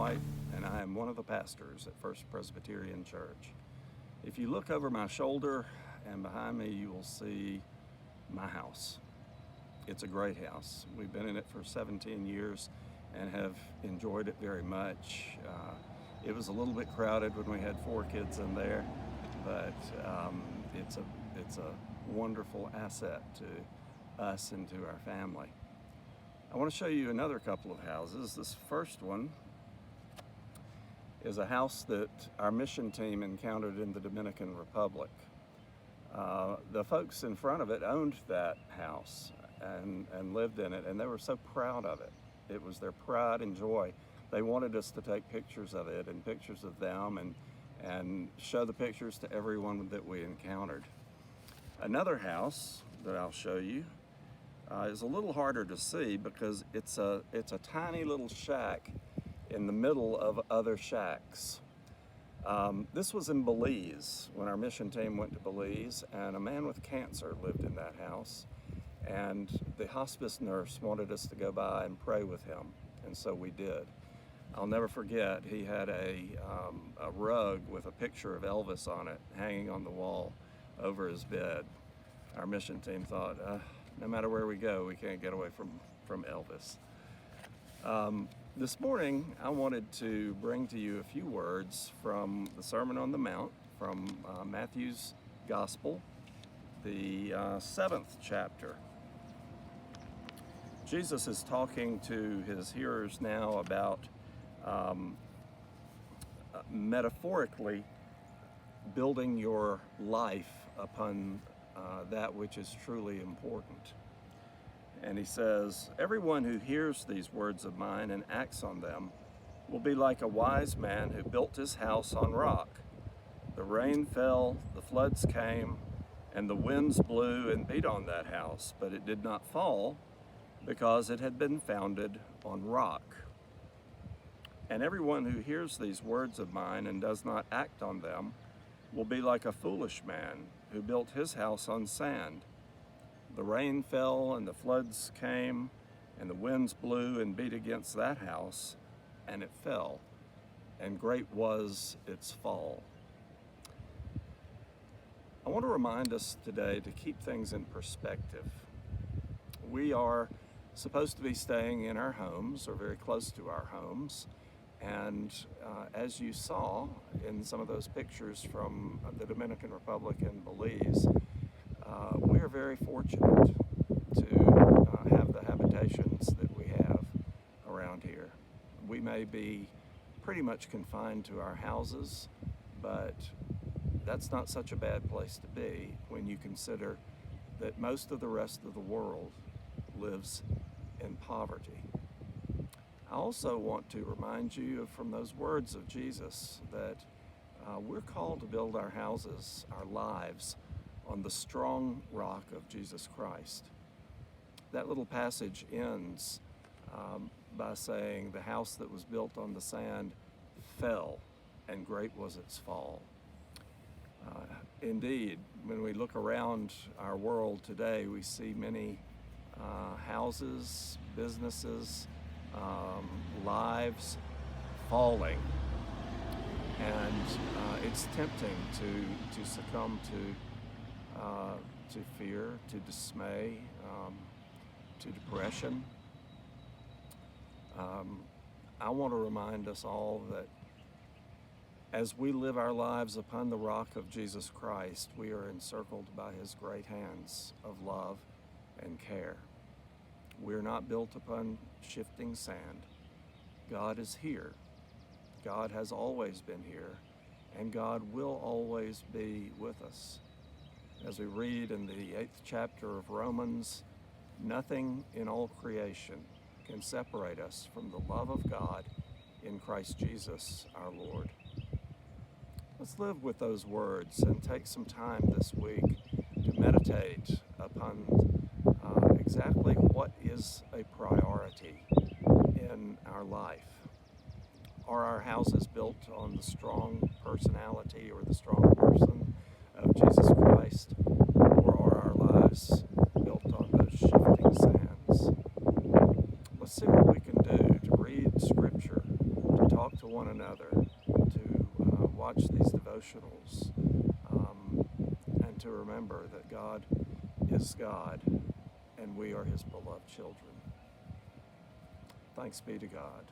White, and I am one of the pastors at First Presbyterian Church. If you look over my shoulder and behind me, you will see my house. It's a great house. We've been in it for 17 years and have enjoyed it very much. It was a little bit crowded when we had 4 kids in there, but it's a wonderful asset to us and to our family. I want to show you another couple of houses. This first one is a house that our mission team encountered in the Dominican Republic. The folks in front of it owned that house and lived in it, and they were so proud of it. It was their pride and joy. They wanted us to take pictures of it and pictures of them and show the pictures to everyone that we encountered. Another house that I'll show you is a little harder to see because it's a tiny little shack in the middle of other shacks. This was in Belize when our mission team went to Belize, and a man with cancer lived in that house, and the hospice nurse wanted us to go by and pray with him, and so we did. I'll never forget, he had a rug with a picture of Elvis on it hanging on the wall over his bed. Our mission team thought, no matter where we go, we can't get away from Elvis. This morning, I wanted to bring to you a few words from the Sermon on the Mount, from Matthew's Gospel, the 7th chapter. Jesus is talking to his hearers now about metaphorically building your life upon that which is truly important. And he says, "Everyone who hears these words of mine and acts on them will be like a wise man who built his house on rock. The rain fell, the floods came, and the winds blew and beat on that house, but it did not fall because it had been founded on rock. And everyone who hears these words of mine and does not act on them will be like a foolish man who built his house on sand. The rain fell and the floods came and the winds blew and beat against that house, and it fell, and great was its fall." I want to remind us today to keep things in perspective. We are supposed to be staying in our homes or very close to our homes, and as you saw in some of those pictures from the Dominican Republic and Belize, we are very fortunate to have the habitations that we have around here. We may be pretty much confined to our houses, but that's not such a bad place to be when you consider that most of the rest of the world lives in poverty. I also want to remind you from those words of Jesus that we're called to build our houses, our lives, on the strong rock of Jesus Christ. That little passage ends by saying the house that was built on the sand fell, and great was its fall. Indeed, when we look around our world today, we see many houses, businesses, lives falling, and it's tempting to succumb to fear, to dismay, to depression. I want to remind us all that as we live our lives upon the rock of Jesus Christ, we are encircled by his great hands of love and care. We're not built upon shifting sand. God is here. God has always been here, and God will always be with us. As we read in the 8th chapter of Romans, nothing in all creation can separate us from the love of God in Christ Jesus our Lord. Let's live with those words and take some time this week to meditate upon exactly what is a priority in our life. Are our houses built on the strong personality or the strong person of Jesus Christ, or are our lives built on those shifting sands? Let's see what we can do to read Scripture, to talk to another, to watch these devotionals, and to remember that God is God and we are His beloved children. Thanks be to God.